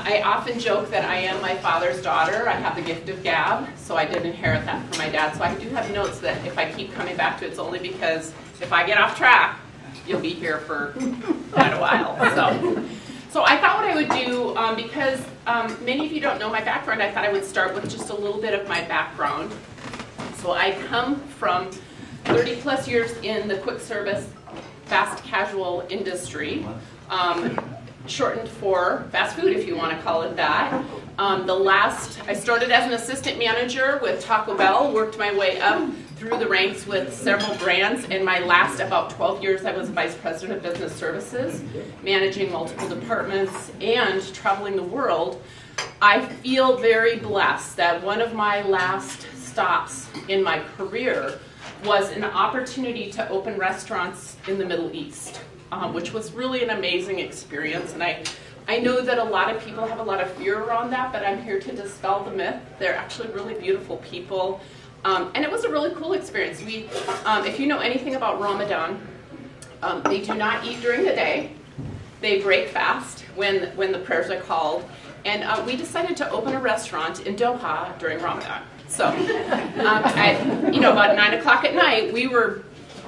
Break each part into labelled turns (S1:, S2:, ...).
S1: I often joke that I am my father's daughter. I have the gift of gab, so I did inherit that from my dad. So I do have notes that if I keep coming back to it, it's only because if I get off track, you'll be here for quite a while. So I thought what I would do, because many of you don't know my background, I thought I would start with just a little bit of my background. So I come from 30 plus years in the quick service, fast casual industry, shortened for fast food if you want to call it that. I started as an assistant manager with Taco Bell, worked my way up through the ranks with several brands. In my last about 12 years, I was vice president of business services, managing multiple departments and traveling the world. I feel very blessed that one of my last stops in my career was an opportunity to open restaurants in the Middle East, which was really an amazing experience. And I know that a lot of people have a lot of fear around that, but I'm here to dispel the myth. They're actually really beautiful people. And it was a really cool experience. If you know anything about Ramadan, they do not eat during the day. They break fast when the prayers are called. And we decided to open a restaurant in Doha during Ramadan. So, about 9 o'clock at night, we were,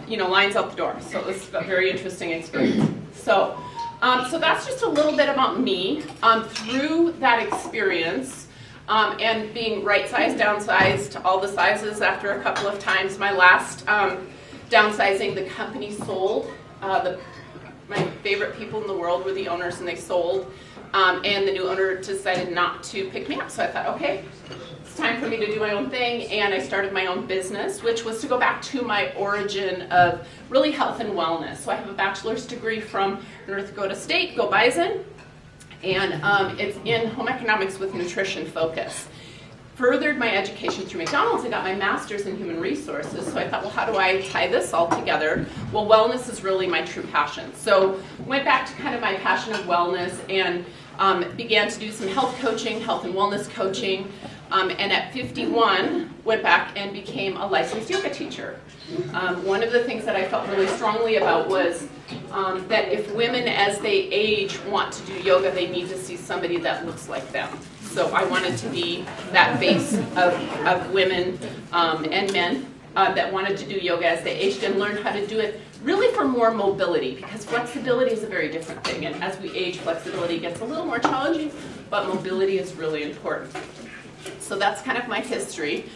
S1: lines out the door. So it was a very interesting experience. So that's just a little bit about me. Through that experience, and being right-sized, downsized, all the sizes after a couple of times. My last downsizing, the company sold. My favorite people in the world were the owners, and they sold. And the new owner decided not to pick me up. So I thought, okay, it's time for me to do my own thing. And I started my own business, which was to go back to my origin of really health and wellness. So I have a bachelor's degree from North Dakota State, Go Bison. And it's in home economics with nutrition focus. Furthered my education through McDonald's and got my master's in human resources. So I thought, well, how do I tie this all together? Well, wellness is really my true passion. So went back to kind of my passion of wellness and began to do some health coaching, health and wellness coaching. And at 51, went back and became a licensed yoga teacher. One of the things that I felt really strongly about was that if women, as they age, want to do yoga, they need to see somebody that looks like them. So I wanted to be that face of women and men that wanted to do yoga as they aged and learned how to do it really for more mobility, because flexibility is a very different thing. And as we age, flexibility gets a little more challenging, but mobility is really important. So that's kind of my history.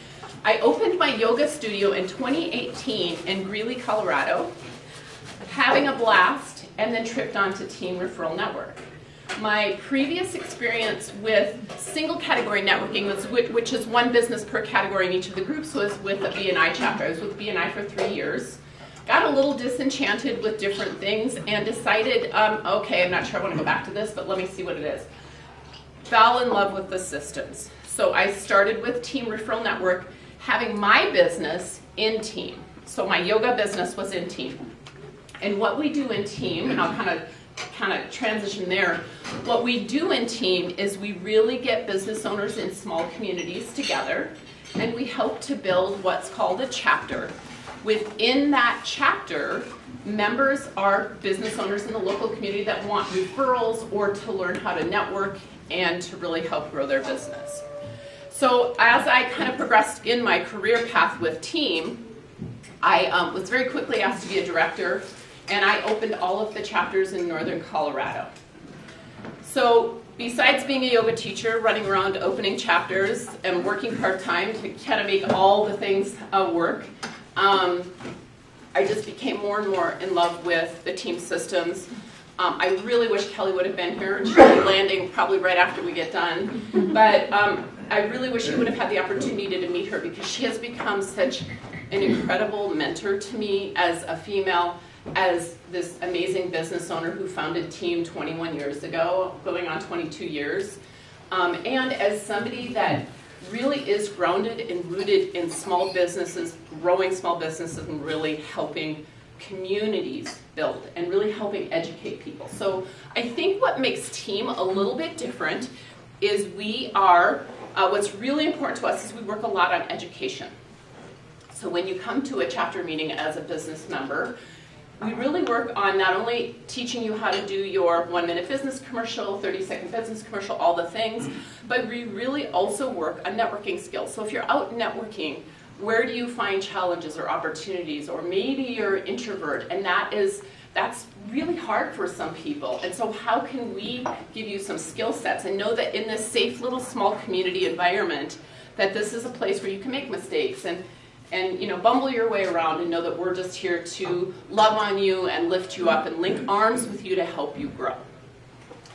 S1: I opened my yoga studio in 2018 in Greeley, Colorado, having a blast, and then tripped onto Team Referral Network. My previous experience with single category networking, which is one business per category in each of the groups, was with a BNI chapter. I was with BNI for 3 years. Got a little disenchanted with different things and decided, okay, I'm not sure I want to go back to this, but let me see what it is. Fell in love with the systems. So I started with Team Referral Network, having my business in Team. So my yoga business was in Team. And what we do in Team, and I'll kind of transition there, what we do in Team is we really get business owners in small communities together, and we help to build what's called a chapter. Within that chapter, members are business owners in the local community that want referrals or to learn how to network and to really help grow their business. So as I kind of progressed in my career path with Team, I was very quickly asked to be a director, and I opened all of the chapters in northern Colorado. So besides being a yoga teacher, running around opening chapters and working part-time to kind of make all the things work, I just became more and more in love with the Team systems. I really wish Kelly would have been here. She'll be landing probably right after we get done. But I really wish you would have had the opportunity to meet her, because she has become such an incredible mentor to me as a female, as this amazing business owner who founded Team 21 years ago, going on 22 years, and as somebody that really is grounded and rooted in small businesses, growing small businesses, and really helping communities build and really helping educate people. So I think what makes Team a little bit different is we are, what's really important to us is we work a lot on education. So when you come to a chapter meeting as a business member, we really work on not only teaching you how to do your 1-minute business commercial, 30-second business commercial, all the things, but we really also work on networking skills. So if you're out networking, where do you find challenges or opportunities? Or maybe you're an introvert, and that's really hard for some people. And so how can we give you some skill sets and know that in this safe little small community environment that this is a place where you can make mistakes and bumble your way around and know that we're just here to love on you and lift you up and link arms with you to help you grow.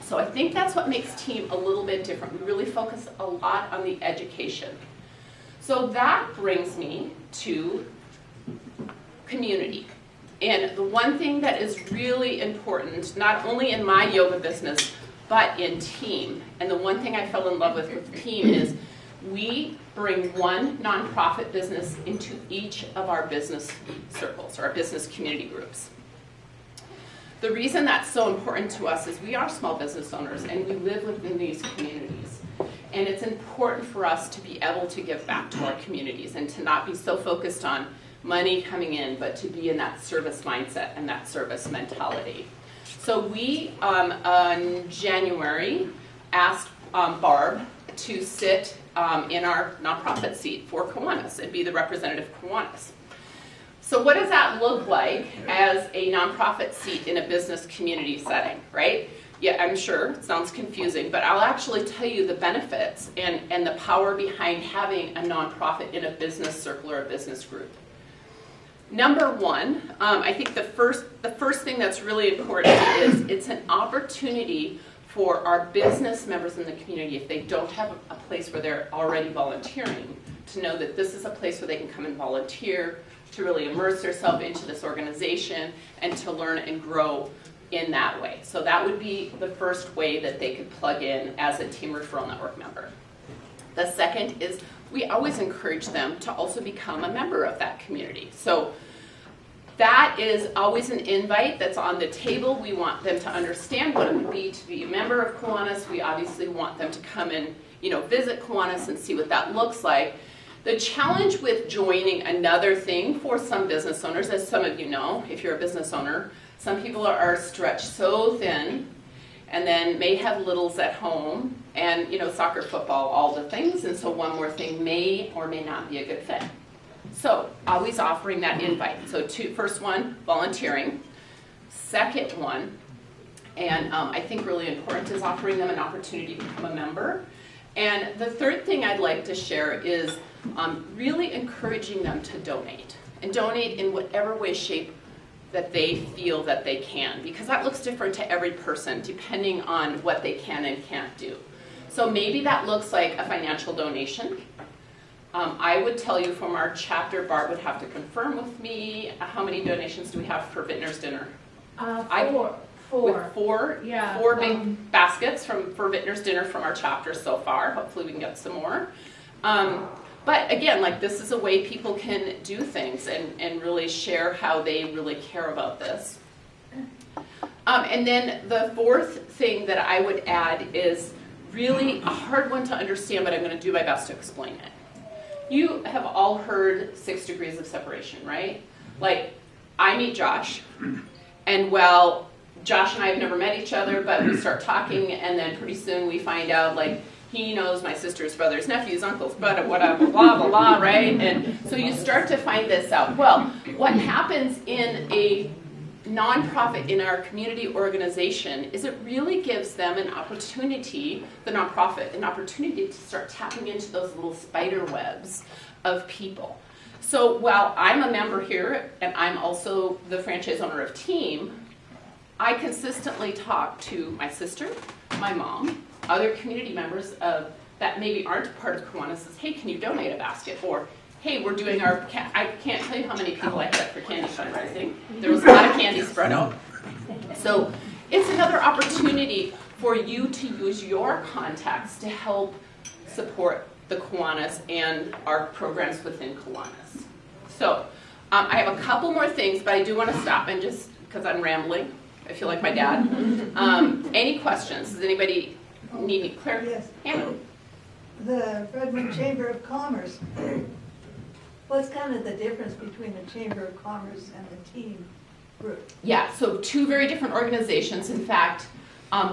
S1: So I think that's what makes TEAM a little bit different. We really focus a lot on the education. So that brings me to community. And the one thing that is really important, not only in my yoga business, but in TEAM, and the one thing I fell in love with TEAM is we bring one nonprofit business into each of our business circles, or our business community groups. The reason that's so important to us is we are small business owners and we live within these communities. And it's important for us to be able to give back to our communities and to not be so focused on money coming in, but to be in that service mindset and that service mentality. So we, in January, asked Barb to sit in our nonprofit seat for Kiwanis and be the representative of Kiwanis. So what does that look like as a nonprofit seat in a business community setting, right? Yeah, I'm sure it sounds confusing, but I'll actually tell you the benefits and the power behind having a nonprofit in a business circle or a business group. Number one, I think the first thing that's really important is it's an opportunity for our business members in the community, if they don't have a place where they're already volunteering, to know that this is a place where they can come and volunteer, to really immerse themselves into this organization, and to learn and grow in that way. So that would be the first way that they could plug in as a TEAM Referral Network member. The second is we always encourage them to also become a member of that community. So that is always an invite that's on the table. We want them to understand what it would be to be a member of Kiwanis. We obviously want them to come and visit Kiwanis and see what that looks like. The challenge with joining another thing for some business owners, as some of you know, if you're a business owner, some people are stretched so thin and then may have littles at home and soccer, football, all the things, and so one more thing may or may not be a good fit. So always offering that invite. So first one, volunteering. Second one, and I think really important, is offering them an opportunity to become a member. And the third thing I'd like to share is really encouraging them to donate. And donate in whatever way, shape that they feel that they can, because that looks different to every person depending on what they can and can't do. So maybe that looks like a financial donation. I would tell you from our chapter, Barb would have to confirm with me, how many donations do we have for Vintner's Dinner? Four big baskets for Vintner's Dinner from our chapter so far. Hopefully we can get some more. But again, this is a way people can do things and really share how they really care about this. And then the fourth thing that I would add is really a hard one to understand, but I'm going to do my best to explain it. You have all heard 6 degrees of separation, right? I meet Josh, and Josh and I have never met each other, but we start talking, and then pretty soon we find out, he knows my sister's brothers, nephews, uncles, but whatever, blah, blah, blah, right? And so you start to find this out. Well, what happens in a nonprofit, in our community organization, is it really gives them an opportunity, the nonprofit, an opportunity to start tapping into those little spider webs of people. So while I'm a member here, and I'm also the franchise owner of TEAM, I consistently talk to my sister, my mom, other community members that maybe aren't part of Kiwanis, says, hey, can you donate a basket? Or, hey, we're doing our, I can't tell you how many people I had for candy fundraising. There was a lot of candy spread out. So it's another opportunity for you to use your contacts to help support the Kiwanis and our programs within Kiwanis. So I have a couple more things, but I do want to stop and just, because I'm rambling, I feel like my dad. Any questions? Does anybody need any clarity?
S2: Yes.
S1: Hannah.
S2: The Redmond Chamber of Commerce. What's kind of the difference between the Chamber of Commerce and the TEAM? group?
S1: Yeah, so two very different organizations. In fact,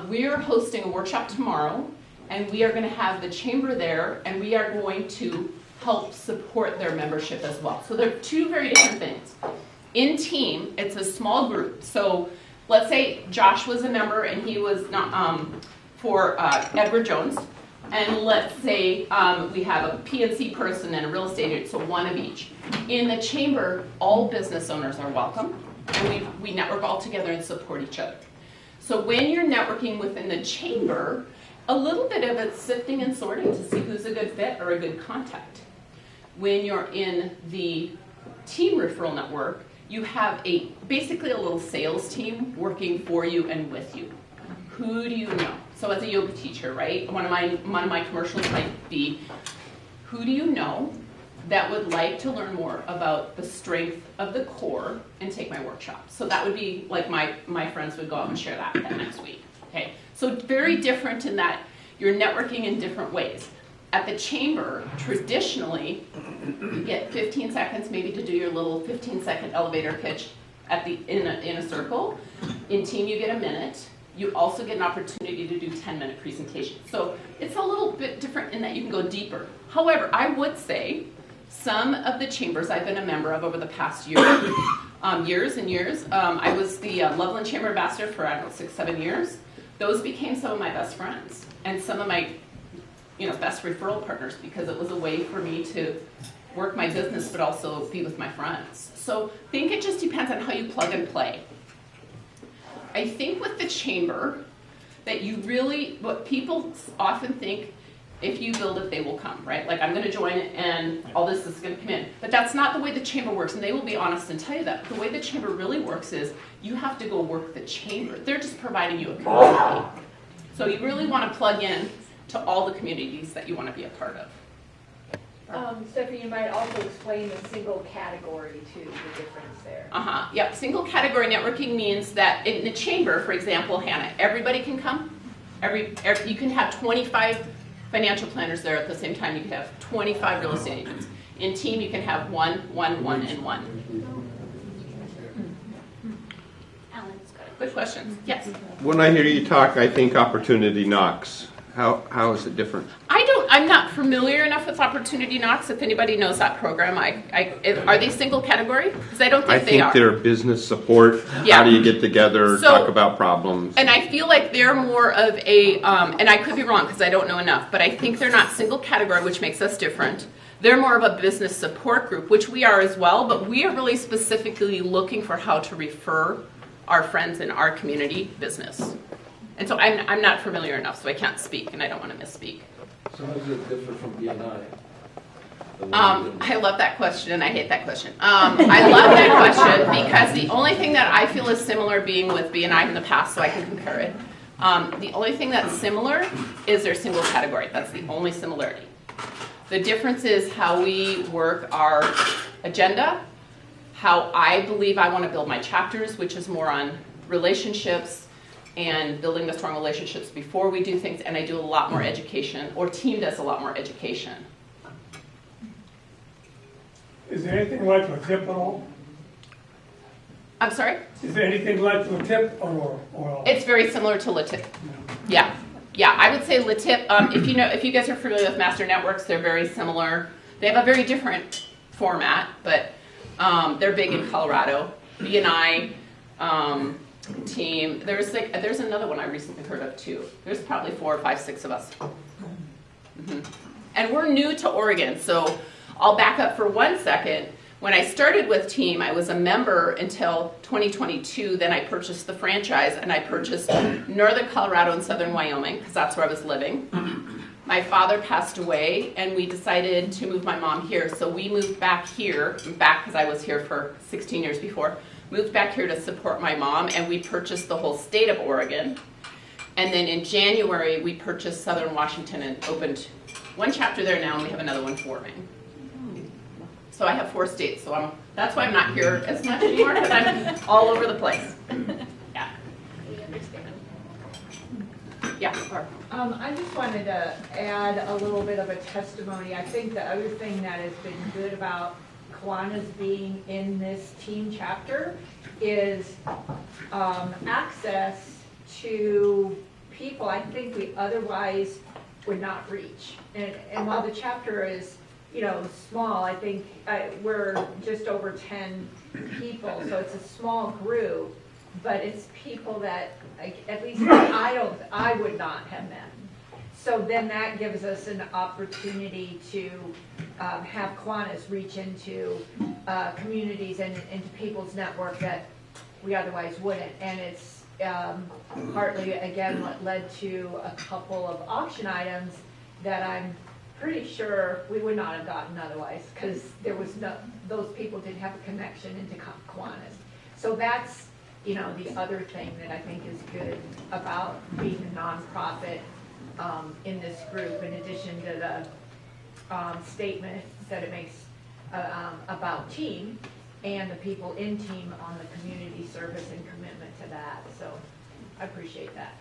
S1: we're hosting a workshop tomorrow, and we are going to have the chamber there, and we are going to help support their membership as well. So they're two very different things. In team, it's a small group. So let's say Josh was a member and he was not for Edward Jones. And let's say we have a PNC person and a real estate agent, so one of each. In the chamber, all business owners are welcome, and we network all together and support each other. So when you're networking within the chamber, a little bit of it's sifting and sorting to see who's a good fit or a good contact. When you're in the team referral network, you have basically a little sales team working for you and with you. Who do you know? So as a yoga teacher, right, one of my commercials might be, who do you know that would like to learn more about the strength of the core and take my workshop? So that would be like my friends would go out and share that next week. Okay, so very different in that you're networking in different ways. At the chamber, traditionally, you get 15 seconds maybe to do your little 15-second elevator pitch in a circle. In team, you get a minute. You also get an opportunity to do 10-minute presentations. So it's a little bit different in that you can go deeper. However, I would say some of the chambers I've been a member of over the past years and years. I was the Loveland Chamber Ambassador for, 6-7 years. Those became some of my best friends and some of my best referral partners, because it was a way for me to work my business but also be with my friends. So I think it just depends on how you plug and play. I think with the chamber that what people often think, if you build it, they will come, right? Like, I'm going to join it and all this is going to come in. But that's not the way the chamber works, and they will be honest and tell you that. The way the chamber really works is you have to go work the chamber. They're just providing you a community. So you really want to plug in to all the communities that you want to be a part of.
S3: Stephanie, you might also explain the single category too, the difference there.
S1: Yep, single category networking means that in the chamber, for example, Hannah, everybody can come. You can have 25 financial planners there at the same time. You can have 25 real estate agents. In team, you can have one, and one.
S4: Alan's got a
S1: Good question. Yes.
S5: When I hear you talk, I think opportunity knocks. How is it different?
S1: I'm not familiar enough with Opportunity Knocks. If anybody knows that program, are they single category? Because I don't think they are.
S5: I think they're business support.
S1: Yeah.
S5: How do you get together, talk about problems?
S1: And I feel like they're more of a, and I could be wrong because I don't know enough, but I think they're not single category, which makes us different. They're more of a business support group, which we are as well, but we are really specifically looking for how to refer our friends in our community business. And so I'm not familiar enough, so I can't speak, and I don't want to misspeak.
S6: So how is it different from BNI?
S1: I love that question, and I hate that question. I love that question because the only thing that I feel is similar, being with BNI in the past, so I can compare it. The only thing that's similar is their single category. That's the only similarity. The difference is how we work our agenda, how I believe I want to build my chapters, which is more on relationships and building the strong relationships before we do things, and I do a lot more education, or team does a lot more education.
S7: Is there anything like Latip at all?
S1: I'm sorry?
S7: Is there anything like Latip or
S1: It's very similar to Latip. Yeah, I would say Latip, if you guys are familiar with Master Networks, they're very similar. They have a very different format, but they're big in Colorado. BNI, team. There's another one I recently heard of too. There's probably 4, 5, 6 of us. Mm-hmm. And we're new to Oregon, so I'll back up for 1 second. When I started with Team, I was a member until 2022. Then I purchased the franchise, and I purchased northern Colorado and southern Wyoming because that's where I was living. My father passed away, and we decided to move my mom here. So we moved back because I was here for 16 years before. Moved back here to support my mom, and we purchased the whole state of Oregon. And then in January, we purchased Southern Washington and opened one chapter there now, and we have another one forming. So I have 4 states, so that's why I'm not here as much anymore, because I'm all over the place. Yeah.
S3: We understand.
S1: Yeah, Barb.
S3: I just wanted to add a little bit of a testimony. I think the other thing that has been good about Kiwanis being in this team chapter is access to people I think we otherwise would not reach. And while the chapter is, small, I think we're just over 10 people, so it's a small group, but it's people that at least I would not have met. So then that gives us an opportunity to have Kiwanis reach into communities and into people's network that we otherwise wouldn't. And it's partly, again, what led to a couple of auction items that I'm pretty sure we would not have gotten otherwise, because those people didn't have a connection into Kiwanis. So that's, the other thing that I think is good about being a nonprofit in this group, in addition to the statement that it makes about team and the people in team on the community service and commitment to that. So I appreciate that.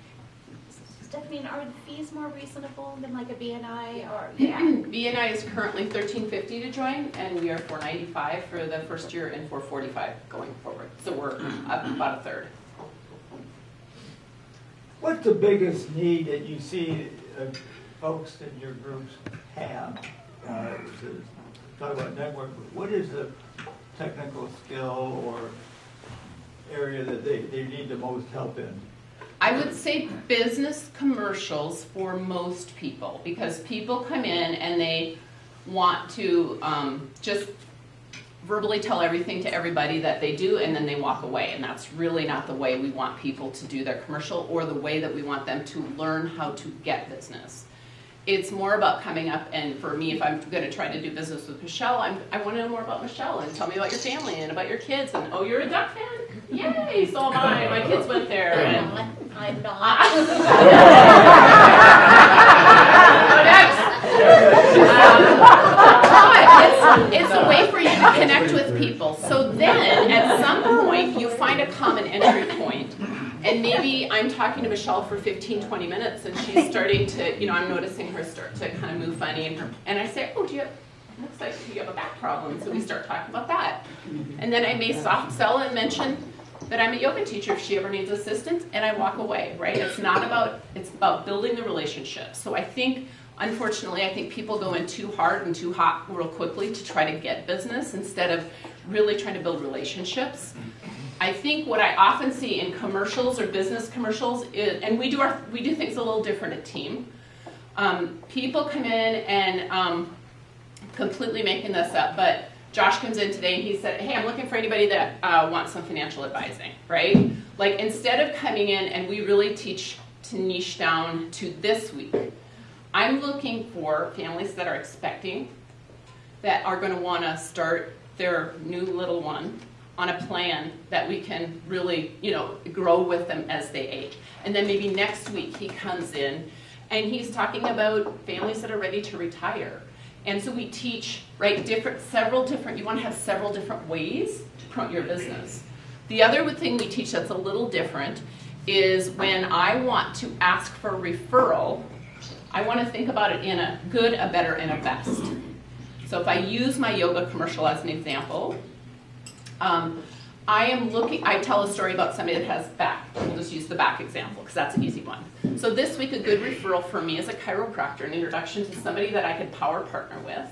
S4: Stephanie, are the fees more reasonable than like a BNI or?
S1: BNI is currently $13.50 to join, and we are $4.95 for the first year and $4.45 going forward. So we're up about a third.
S8: What's the biggest need that you see folks in your groups have? To talk about network, what is the technical skill or area that they need the most help in?
S1: I would say business commercials for most people, because people come in and they want to just verbally tell everything to everybody that they do, and then they walk away, and that's really not the way we want people to do their commercial or the way that we want them to learn how to get business. It's more about coming up, and for me, if I'm going to try to do business with Michelle, I want to know more about Michelle, and tell me about your family and about your kids, and oh, you're a Duck fan? Yay, so am I. My kids went there. And
S4: I'm not.
S1: It's a way for you to connect with people. So then, at some point, you find a common entry point. And maybe I'm talking to Michelle for 15, 20 minutes, and she's starting to, I'm noticing her start to kind of move funny. And I say, oh, looks like you have a back problem. So we start talking about that. And then I may soft sell and mention that I'm a yoga teacher if she ever needs assistance, and I walk away, right? It's about building the relationship. So unfortunately, I think people go in too hard and too hot real quickly to try to get business instead of really trying to build relationships. I think what I often see in commercials or business commercials is, and we do things a little different at Team. People come in and completely making this up, but Josh comes in today and he said, hey, I'm looking for anybody that wants some financial advising, right? Like, instead of coming in and we really teach to niche down to this week, I'm looking for families that are expecting, that are going to want to start their new little one on a plan that we can really, grow with them as they age. And then maybe next week he comes in and he's talking about families that are ready to retire. And so we teach, right, you want to have several different ways to promote your business. The other thing we teach that's a little different is when I want to ask for a referral, I want to think about it in a good, a better, and a best. So if I use my yoga commercial as an example, I tell a story about somebody that has back. We'll just use the back example because that's an easy one. So this week, a good referral for me is a chiropractor, an introduction to somebody that I could power partner with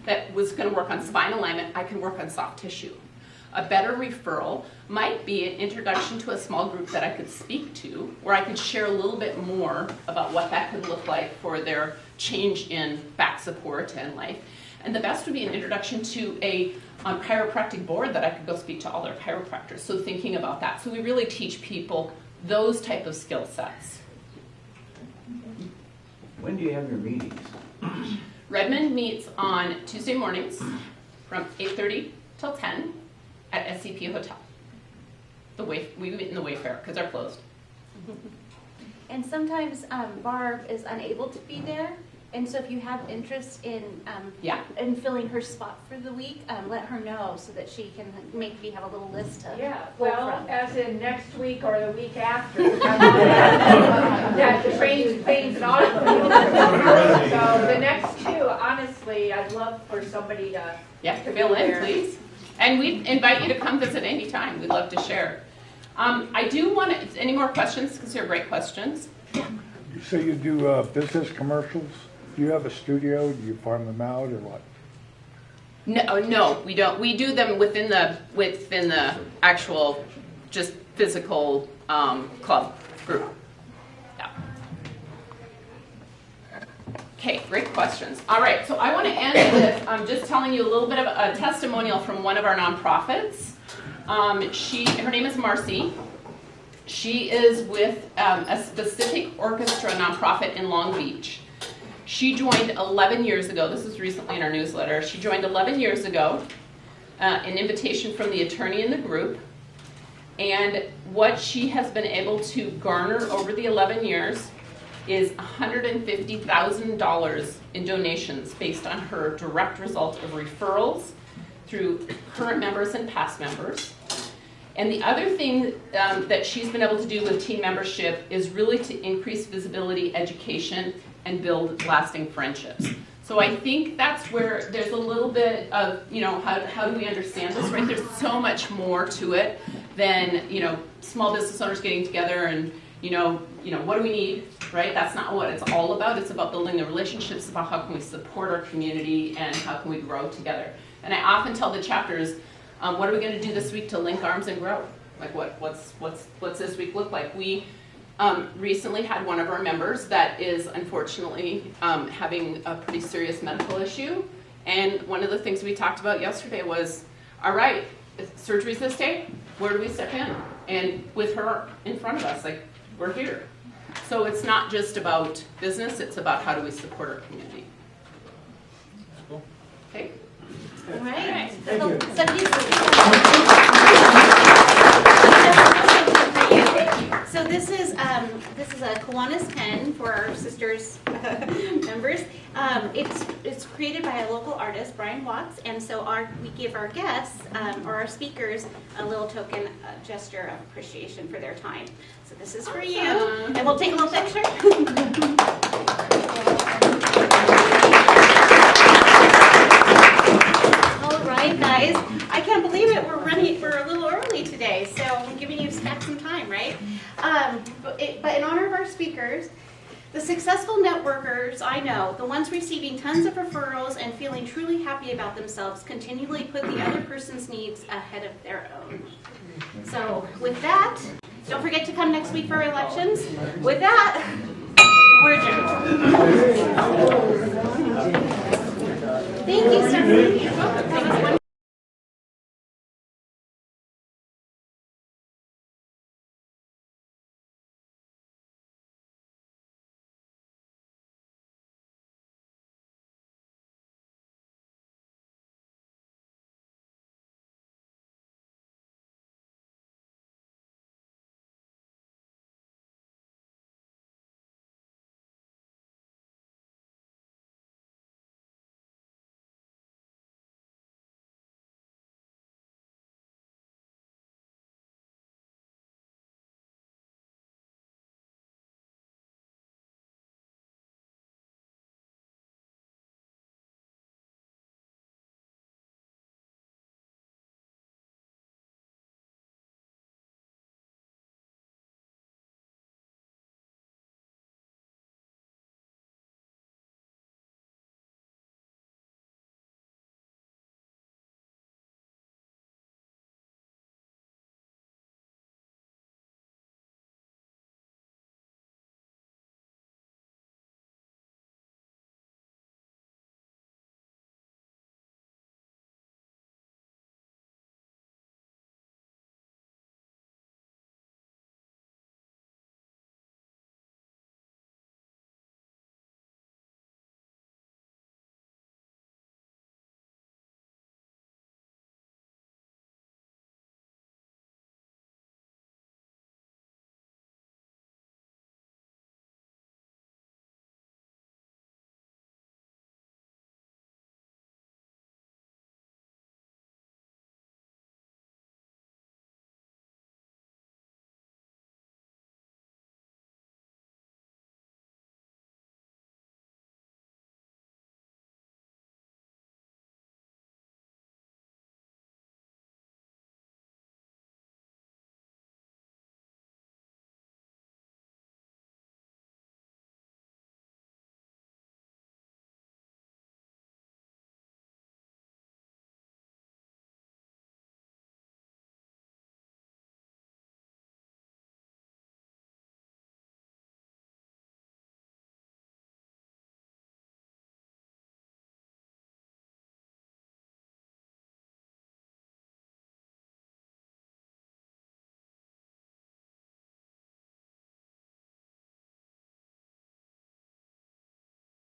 S1: that was going to work on spine alignment. I can work on soft tissue. A better referral might be an introduction to a small group that I could speak to, where I could share a little bit more about what that could look like for their change in back support and life. And the best would be an introduction to a chiropractic board that I could go speak to all their chiropractors. So thinking about that. So we really teach people those type of skill sets.
S9: When do you have your meetings?
S1: Redmond meets on Tuesday mornings from 8:30 till 10 at SCP Hotel. We meet in the Wayfair because they're closed.
S4: And sometimes Barb is unable to be there. And so if you have interest in filling her spot for the week, let her know so that she can maybe have a little list to pull from.
S3: As in next week or the week after. That trains, planes, and automobiles. So the next two, honestly, honestly, I'd love for somebody to.
S1: Yeah, fill in, please. And we invite you to come visit anytime. We'd love to share. I do want to, any more questions? Because they're great questions.
S9: So you do business commercials? Do you have a studio? Do you farm them out or what?
S1: No, we don't. We do them within the actual, just physical club group. Yeah. Okay, great questions. All right, so I want to end with just telling you a little bit of a testimonial from one of our nonprofits. Her name is Marcy. She is with a specific orchestra nonprofit in Long Beach. She joined 11 years ago. This is recently in our newsletter. She joined 11 years ago, an invitation from the attorney in the group. And what she has been able to garner over the 11 years is $150,000 in donations based on her direct result of referrals through current members and past members. And the other thing that she's been able to do with team membership is really to increase visibility, education, and build lasting friendships. So I think that's where there's a little bit of, how do we understand this, right? There's so much more to it than, small business owners getting together and, what do we need, right? That's not what it's all about. It's about building the relationships, about how can we support our community and how can we grow together. And I often tell the chapters, what are we going to do this week to link arms and grow? Like what's this week look like? We recently had one of our members that is unfortunately having a pretty serious medical issue. And one of the things we talked about yesterday was, all right, surgery's this day, where do we step in? And with her in front of us, like, we're here. So it's not just about business, it's about how do we support our community.
S6: Cool.
S1: Okay.
S4: All right.
S8: Thank you.
S4: So this is a Kiwanis pen for our sisters members. It's created by a local artist, Brian Watts, and so we give our guests or our speakers a little token gesture of appreciation for their time. So this is for you, and we'll take a little picture. All right, guys. I can't believe it. We're a little early today, so I'm giving you back some time, right? But in honor of our speakers, the successful networkers I know, the ones receiving tons of referrals and feeling truly happy about themselves, continually put the other person's needs ahead of their own. So with that, don't forget to come next week for elections. With that, we're adjourned. Thank you, Stephanie.